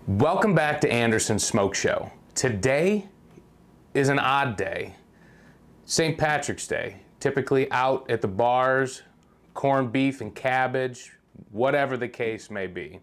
Welcome back to Anderson's Smoke Show. Today is an odd day. St. Patrick's Day. Typically out at the bars, corned beef and cabbage, whatever the case may be.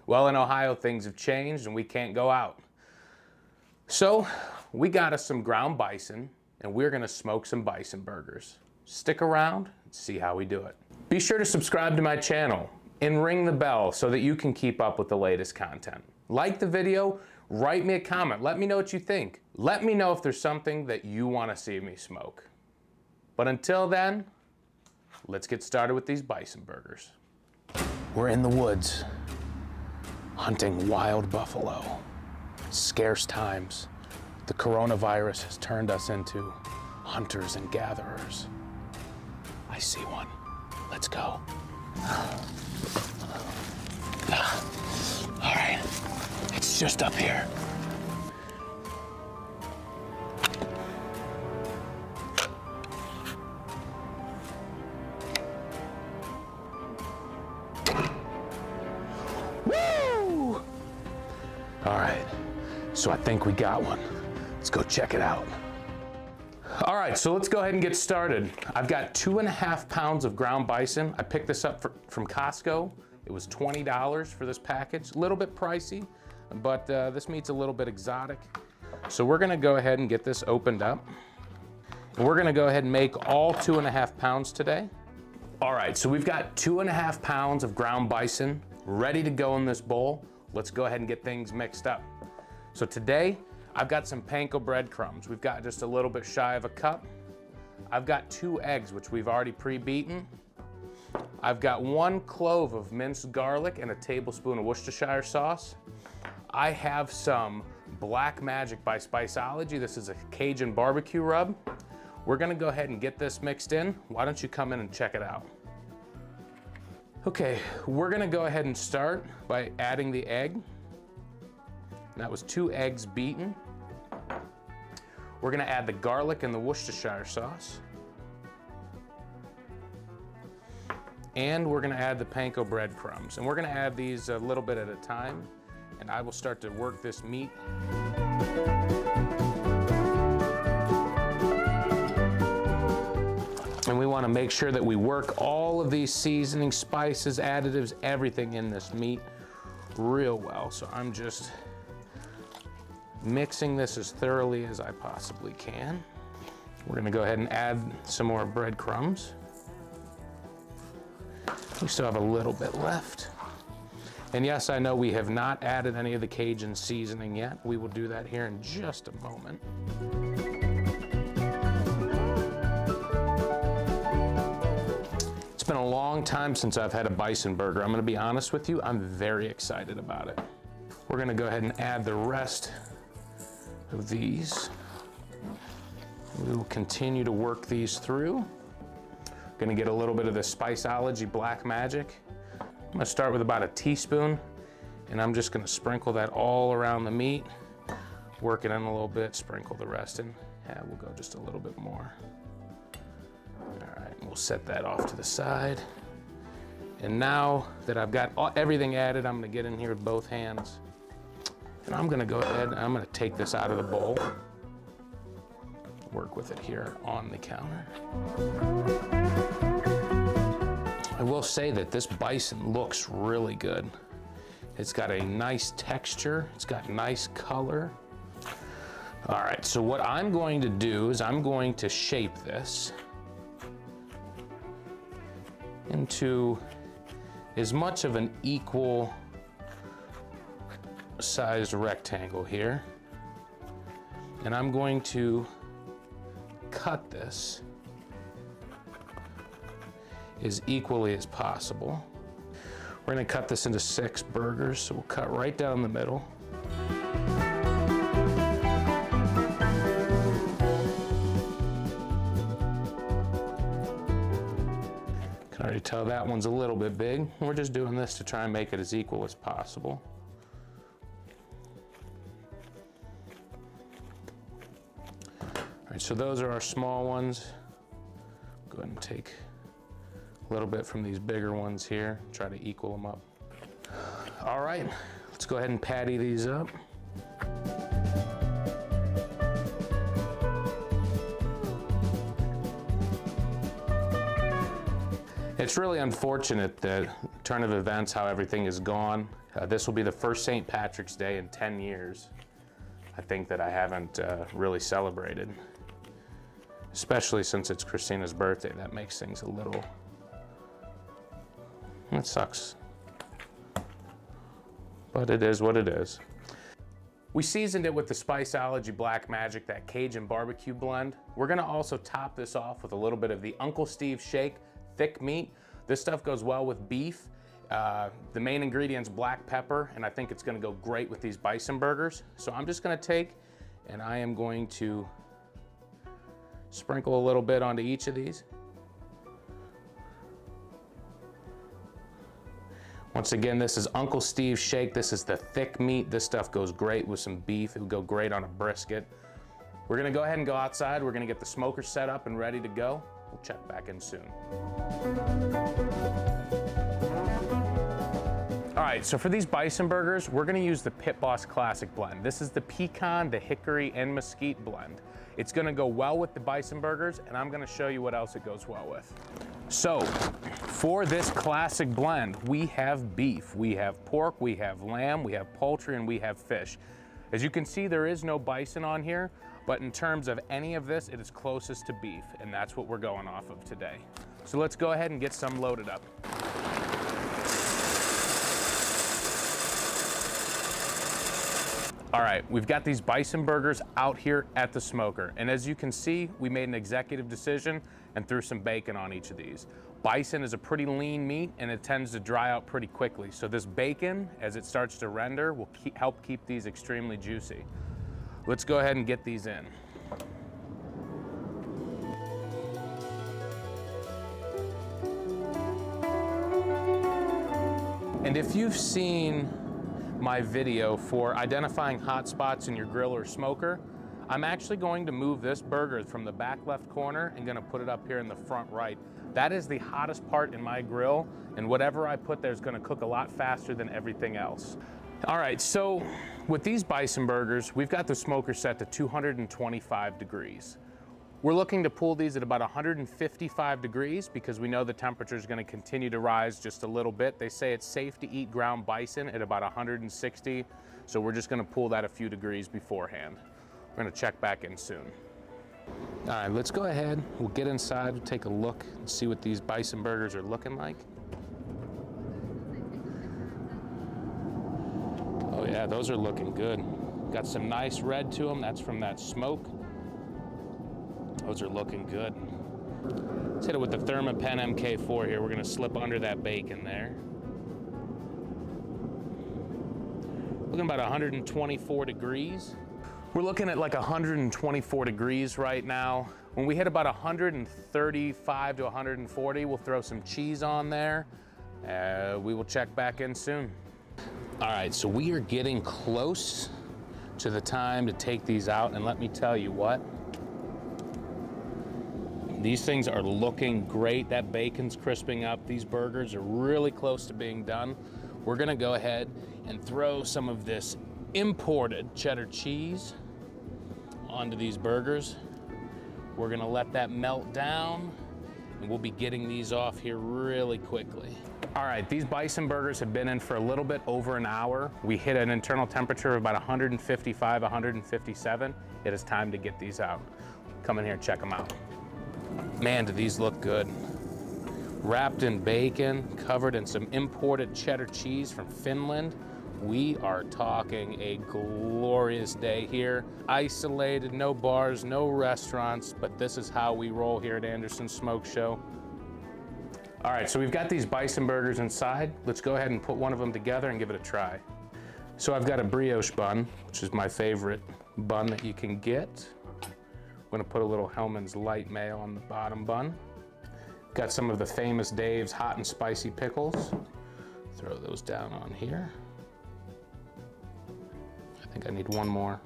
Well, in Ohio, things have changed and we can't go out. So we got us some ground bison and we're gonna smoke some bison burgers. Stick around and see how we do it. Be sure to subscribe to my channel and ring the bell so that you can keep up with the latest content. Like the video, write me a comment, let me know what you think. Let me know if there's something that you want to see me smoke. But until then, let's get started with these bison burgers. We're in the woods, hunting wild buffalo. Scarce times. The coronavirus has turned us into hunters and gatherers. I see one. Let's go. All right, it's just up here. Woo! All right, so I think we got one. Let's go check it out. All right, so let's go ahead and get started. I've got 2.5 pounds of ground bison. I picked this up from Costco. It was $20 for this package. A little bit pricey, but this meat's a little bit exotic. So we're gonna go ahead and get this opened up. And we're gonna go ahead and make all 2.5 pounds today. All right, so we've got 2.5 pounds of ground bison ready to go in this bowl. Let's go ahead and get things mixed up. So today, I've got some panko breadcrumbs. We've got just a little bit shy of a cup. I've got 2 eggs, which we've already pre-beaten. I've got 1 clove of minced garlic and a tablespoon of Worcestershire sauce. I have some Black Magic by Spiceology. This is a Cajun barbecue rub. We're gonna go ahead and get this mixed in. Why don't you come in and check it out? Okay, we're gonna go ahead and start by adding the egg. That was 2 eggs beaten. We're gonna add the garlic and the Worcestershire sauce. And we're gonna add the panko breadcrumbs. And we're gonna add these a little bit at a time, and I will start to work this meat. And we wanna make sure that we work all of these seasonings, spices, additives, everything in this meat real well. So I'm just mixing this as thoroughly as I possibly can. We're gonna go ahead and add some more breadcrumbs. We still have a little bit left. And yes, I know we have not added any of the Cajun seasoning yet. We will do that here in just a moment. It's been a long time since I've had a bison burger. I'm gonna be honest with you, I'm very excited about it. We're gonna go ahead and add the rest of these. We will continue to work these through. Gonna get a little bit of the Spiceology Black Magic. I'm gonna start with about a teaspoon, and I'm just gonna sprinkle that all around the meat. Work it in a little bit, sprinkle the rest in. Yeah, we'll go just a little bit more. All right, we'll set that off to the side. And now that I've got everything added, I'm gonna get in here with both hands. And I'm gonna go ahead and I'm gonna take this out of the bowl. Work with it here on the counter. I will say that this bison looks really good. It's got a nice texture, it's got nice color. All right, so what I'm going to do is I'm going to shape this into as much of an equal sized rectangle here. And I'm going to cut this as equally as possible. We're gonna cut this into 6 burgers, so we'll cut right down the middle. Can already tell that one's a little bit big. We're just doing this to try and make it as equal as possible. All right, so those are our small ones. Go ahead and take a little bit from these bigger ones here, try to equal them up. All right, let's go go ahead and patty these up. It's really unfortunate that turn of events, how everything is gone. This will be the first St. Patrick's Day in 10 years. I think that I haven't really celebrated, especially since it's Christina's birthday. That makes things a little, it sucks, but it is what it is. We seasoned it with the Spiceology Black Magic, that Cajun barbecue blend. We're gonna also top this off with a little bit of the Uncle Steve Shake thick meat. This stuff goes well with beef. The main ingredient's black pepper, and I think it's gonna go great with these bison burgers. So I'm just gonna take, and I am going to sprinkle a little bit onto each of these. Once again, this is Uncle Steve's Shake. This is the thick meat. This stuff goes great with some beef. It would go great on a brisket. We're gonna go ahead and go outside. We're gonna get the smoker set up and ready to go. We'll check back in soon. All right, so for these bison burgers, we're gonna use the Pit Boss Classic blend. This is the pecan, the hickory, and mesquite blend. It's gonna go well with the bison burgers, and I'm gonna show you what else it goes well with. So, for this classic blend, we have beef, we have pork, we have lamb, we have poultry, and we have fish. As you can see, there is no bison on here, but in terms of any of this, it is closest to beef, and that's what we're going off of today. So let's go ahead and get some loaded up. All right, we've got these bison burgers out here at the smoker, and as you can see, we made an executive decision and threw some bacon on each of these. Bison is a pretty lean meat, and it tends to dry out pretty quickly, so this bacon, as it starts to render, will help keep these extremely juicy. Let's go ahead and get these in. And if you've seen my video for identifying hot spots in your grill or smoker, I'm actually going to move this burger from the back left corner and gonna put it up here in the front right. That is the hottest part in my grill, and whatever I put there is gonna cook a lot faster than everything else. All right, so with these bison burgers, we've got the smoker set to 225 degrees. We're looking to pull these at about 155 degrees because we know the temperature is going to continue to rise just a little bit. They say it's safe to eat ground bison at about 160, so we're just going to pull that a few degrees beforehand. We're going to check back in soon. All right, let's go ahead. We'll get inside, we'll take a look and see what these bison burgers are looking like. Oh yeah, those are looking good. Got some nice red to them. That's from that smoke. Those are looking good. Let's hit it with the Thermapen MK4 here. We're gonna slip under that bacon there. Looking about 124 degrees. We're looking at like 124 degrees right now. When we hit about 135 to 140, we'll throw some cheese on there. We will check back in soon. All right, so we are getting close to the time to take these out, and let me tell you what, these things are looking great. That bacon's crisping up. These burgers are really close to being done. We're gonna go ahead and throw some of this imported cheddar cheese onto these burgers. We're gonna let that melt down, and we'll be getting these off here really quickly. All right, these bison burgers have been in for a little bit over an hour. We hit an internal temperature of about 155, 157. It is time to get these out. Come in here and check them out. Man, do these look good. Wrapped in bacon, covered in some imported cheddar cheese from Finland. We are talking a glorious day here. Isolated, no bars, no restaurants, but this is how we roll here at Anderson's Smoke Show. All right, so we've got these bison burgers inside. Let's go ahead and put one of them together and give it a try. So I've got a brioche bun, which is my favorite bun that you can get. I'm gonna put a little Hellman's Light Mayo on the bottom bun. Got some of the famous Dave's hot and spicy pickles. Throw those down on here. I think I need one more.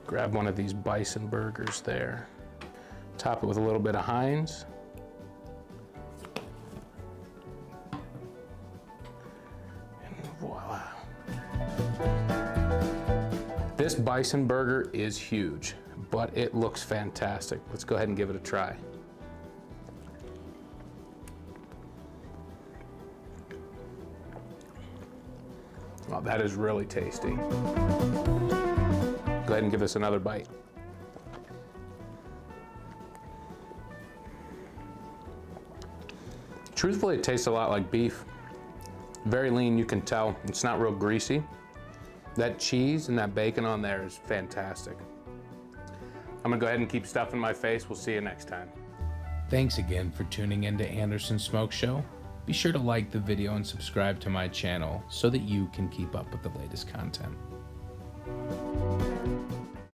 Grab one of these bison burgers there. Top it with a little bit of Heinz. This bison burger is huge, but it looks fantastic. Let's go ahead and give it a try. Oh, that is really tasty. Go ahead and give this another bite. Truthfully, it tastes a lot like beef. Very lean, you can tell. It's not real greasy. That cheese and that bacon on there is fantastic. I'm gonna go ahead and keep stuffing my face. We'll see you next time. Thanks again for tuning in to Anderson Smoke Show. Be sure to like the video and subscribe to my channel so that you can keep up with the latest content.